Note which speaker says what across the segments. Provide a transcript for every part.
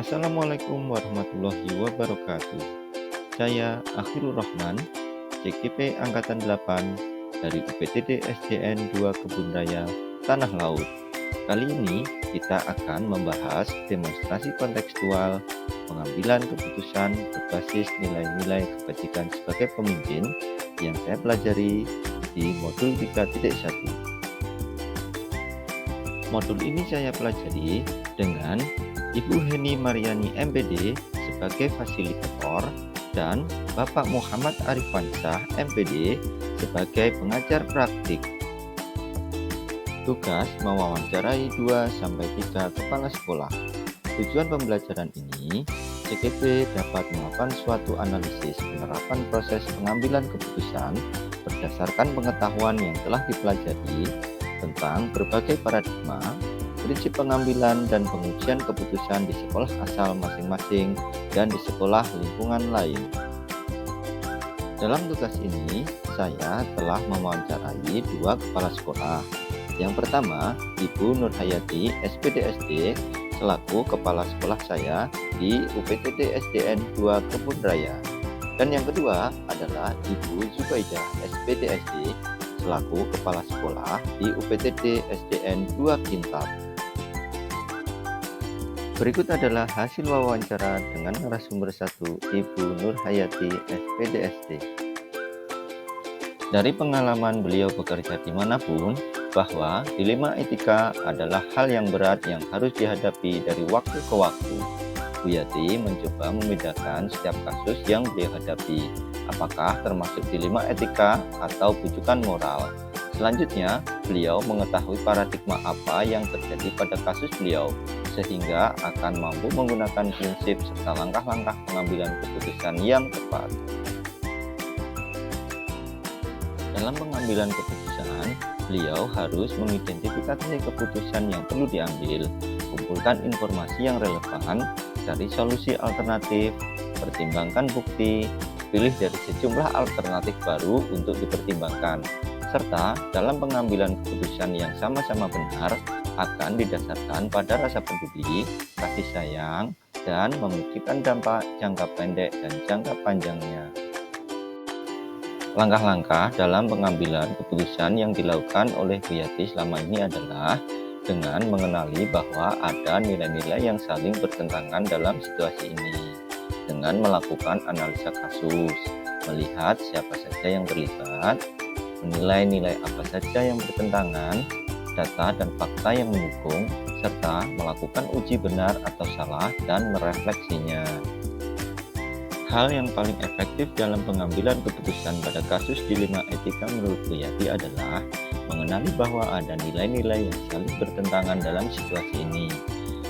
Speaker 1: Assalamualaikum warahmatullahi wabarakatuh. Saya Akhirul Rahman, CGP Angkatan 8 dari UPTD SDN 2 Kebun Raya, Tanah Laut. Kali ini kita akan membahas demonstrasi kontekstual pengambilan keputusan berbasis nilai-nilai kebajikan sebagai pemimpin yang saya pelajari di modul 3.1. Modul ini saya pelajari dengan Ibu Heni Mariani MPD sebagai fasilitator dan Bapak Muhammad Arifansyah MPD sebagai pengajar praktik. Tugas mewawancarai 2-3 kepala sekolah. Tujuan pembelajaran ini, CGP dapat melakukan suatu analisis penerapan proses pengambilan keputusan berdasarkan pengetahuan yang telah dipelajari tentang berbagai paradigma, prinsip pengambilan dan pengujian keputusan di sekolah asal masing-masing dan di sekolah lingkungan lain. Dalam tugas ini, saya telah mewawancarai 2 kepala sekolah. Yang pertama, Ibu Nurhayati SPDSD selaku kepala sekolah saya di UPTD SDN 2 Kebun Raya. Dan yang kedua adalah Ibu Zubaidah SPDSD selaku kepala sekolah di UPTD SDN 2 Kintab. Berikut adalah hasil wawancara dengan narasumber 1, Ibu Nurhayati SPDSD. Dari pengalaman beliau bekerja dimanapun, bahwa dilema etika adalah hal yang berat yang harus dihadapi dari waktu ke waktu. Bu Yati mencoba membedakan setiap kasus yang beliau hadapi, apakah termasuk dilema etika atau bujukan moral. Selanjutnya, beliau mengetahui paradigma apa yang terjadi pada kasus beliau, sehingga akan mampu menggunakan prinsip serta langkah-langkah pengambilan keputusan yang tepat. Dalam pengambilan keputusan, beliau harus mengidentifikasi keputusan yang perlu diambil, kumpulkan informasi yang relevan, cari solusi alternatif, pertimbangkan bukti, pilih dari sejumlah alternatif baru untuk dipertimbangkan, serta dalam pengambilan keputusan yang sama-sama benar akan didasarkan pada rasa peduli, kasih sayang, dan memikirkan dampak jangka pendek dan jangka panjangnya. Langkah-langkah dalam pengambilan keputusan yang dilakukan oleh Bu Yati selama ini adalah dengan mengenali bahwa ada nilai-nilai yang saling bertentangan dalam situasi ini, dengan melakukan analisa kasus, melihat siapa saja yang terlibat, menilai nilai apa saja yang bertentangan, data dan fakta yang mendukung, serta melakukan uji benar atau salah dan merefleksinya. Hal yang paling efektif dalam pengambilan keputusan pada kasus dilema etika menurut Bu Yati adalah mengenali bahwa ada nilai-nilai yang saling bertentangan dalam situasi ini,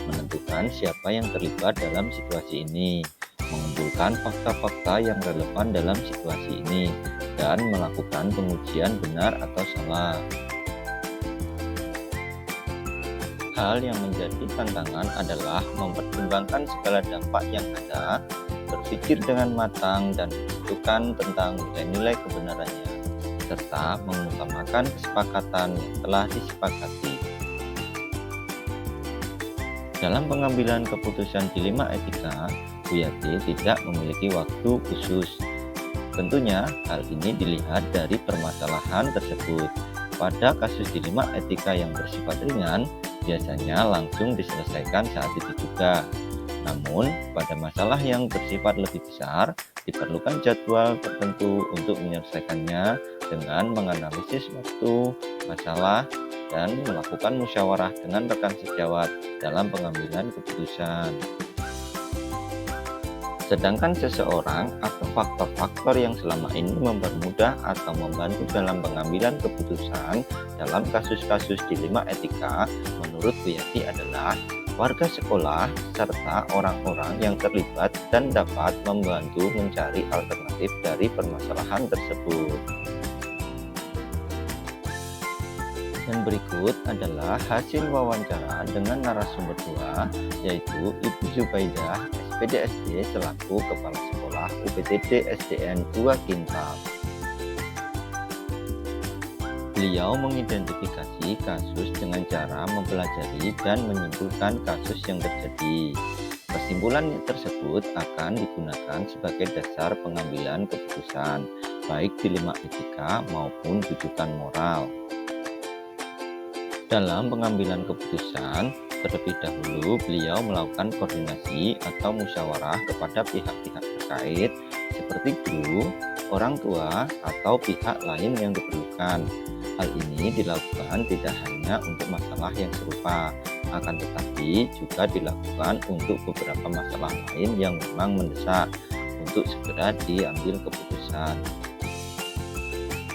Speaker 1: menentukan siapa yang terlibat dalam situasi ini, mengumpulkan fakta-fakta yang relevan dalam situasi ini, dan melakukan pengujian benar atau salah. Hal yang menjadi tantangan adalah mempertimbangkan segala dampak yang ada, berpikir dengan matang dan menentukan tentang nilai-nilai kebenarannya, serta mengutamakan kesepakatan yang telah disepakati. Dalam pengambilan keputusan dilema etika, Bu Yati tidak memiliki waktu khusus. Tentunya hal ini dilihat dari permasalahan tersebut. Pada kasus dilema etika yang bersifat ringan, biasanya langsung diselesaikan saat itu juga. Namun, pada masalah yang bersifat lebih besar, diperlukan jadwal tertentu untuk menyelesaikannya dengan menganalisis waktu, masalah, dan melakukan musyawarah dengan rekan sejawat dalam pengambilan keputusan. Sedangkan seseorang atau faktor-faktor yang selama ini mempermudah atau membantu dalam pengambilan keputusan dalam kasus-kasus dilema etika menurut Bu Yati adalah warga sekolah serta orang-orang yang terlibat dan dapat membantu mencari alternatif dari permasalahan tersebut. Dan berikut adalah hasil wawancara dengan narasumber 2, yaitu Ibu Zubaidah SPDSD selaku Kepala Sekolah UPTD SDN 2 Kintab. Beliau mengidentifikasi kasus dengan cara mempelajari dan menyimpulkan kasus yang terjadi. Kesimpulan tersebut akan digunakan sebagai dasar pengambilan keputusan, baik dilema etika maupun rujukan moral. Dalam pengambilan keputusan, terlebih dahulu beliau melakukan koordinasi atau musyawarah kepada pihak-pihak terkait seperti guru, orang tua, atau pihak lain yang diperlukan. Hal ini dilakukan tidak hanya untuk masalah yang serupa, akan tetapi juga dilakukan untuk beberapa masalah lain yang memang mendesak untuk segera diambil keputusan.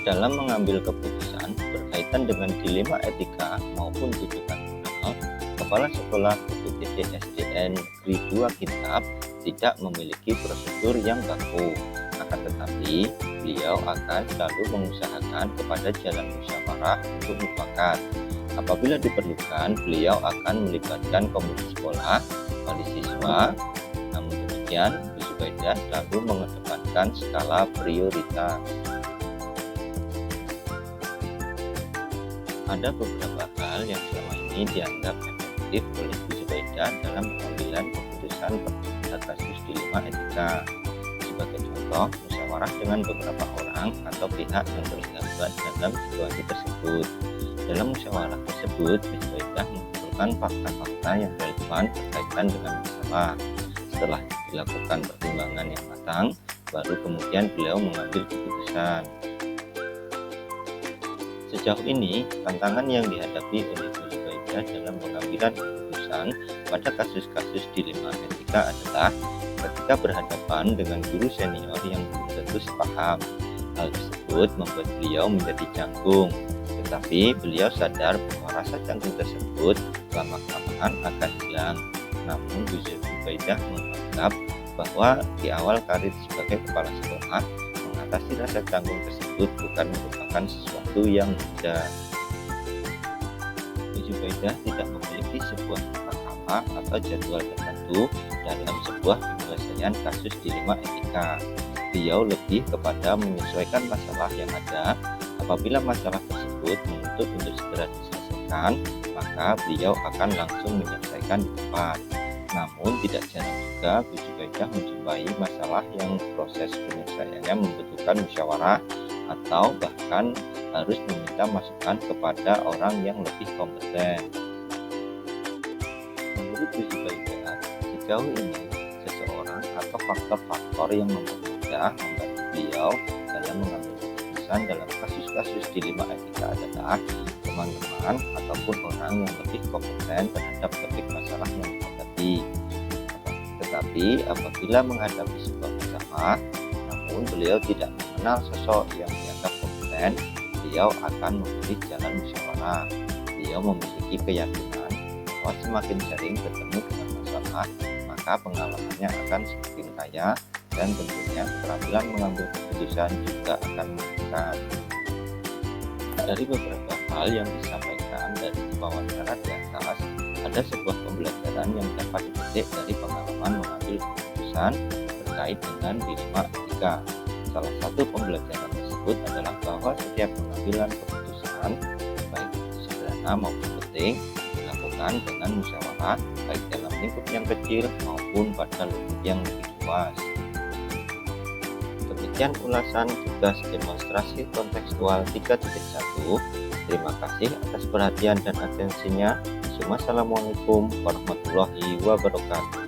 Speaker 1: Dalam mengambil keputusan berkaitan dengan dilema etika maupun rujukan moral, Kepala Sekolah PPTD SDN Negeri 2 Kintab tidak memiliki prosedur yang baku. Akan tetapi, beliau akan selalu mengusahakan kepada jalan musyawarah untuk mufakat. Apabila diperlukan, beliau akan melibatkan komite sekolah, wali siswa. Namun demikian, Bu Zubaidah selalu mengedepankan skala prioritas. Ada beberapa hal yang selama ini dianggap efektif oleh Bu Zubaidah dalam pengambilan keputusan pada kasus dilema etika. Sebagai contoh, musyawarah dengan beberapa orang atau pihak yang terlibat dalam situasi tersebut. Dalam musyawarah tersebut, Bu Zubaidah mengumpulkan fakta-fakta yang relevan berkaitan dengan masalah. Setelah dilakukan pertimbangan yang matang, baru kemudian beliau mengambil keputusan. Sejauh ini, tantangan yang dihadapi oleh Bu Zubaidah dalam pengambilan keputusan pada kasus-kasus dilema etika adalah ketika berhadapan dengan guru senior yang belum tentu sepaham. Hal tersebut membuat beliau menjadi canggung, tetapi beliau sadar bahwa rasa canggung tersebut lama-kelamaan akan hilang. Namun Bu Zubaidah menganggap bahwa di awal karir sebagai kepala sekolah, mengatasi rasa canggung tersebut bukan merupakan sesuatu yang mudah. Bu Zubaidah tidak memiliki sebuah tata atau jadwal tertentu dalam sebuah penyelesaian kasus dilema etika. Beliau lebih kepada menyesuaikan masalah yang ada. Apabila masalah tersebut menuntut untuk segera diselesaikan, maka beliau akan langsung menyelesaikan di tempat. Namun tidak jarang juga Bu Zubaidah menjumpai masalah yang proses penyelesaiannya membutuhkan musyawarah atau bahkan harus meminta masukan kepada orang yang lebih kompeten. Menurut Bu Zubaidah, sejauh ini seseorang atau faktor-faktor yang mempermudah membantu beliau dalam mengambil keputusan dalam kasus-kasus dilema etika adalah teman-teman ataupun orang yang lebih kompeten terhadap topik masalah yang dihadapi. Tetapi apabila menghadapi sebuah masalah, namun beliau tidak mengenal sosok yang dianggap kompeten, beliau akan memilih jalan musyawarah. Beliau memiliki keyakinan bahwa semakin sering bertemu dengan masalah, maka pengalamannya akan semakin kaya dan tentunya keterampilan mengambil keputusan juga akan meningkat. Dari beberapa hal yang disampaikan dari wawancara di atas, ada sebuah pembelajaran yang dapat dipetik dari pengalaman mengambil keputusan terkait dengan dilema etika. Salah satu pembelajaran tersebut adalah bahwa setiap pengambilan keputusan, baik itu sederhana maupun penting, dilakukan dengan musyawarah, baik dalam lingkup yang kecil maupun pada lingkup yang lebih luas. Demikian ulasan tugas demonstrasi kontekstual 3.1. Terima kasih atas perhatian dan atensinya. Wassalamualaikum warahmatullahi wabarakatuh.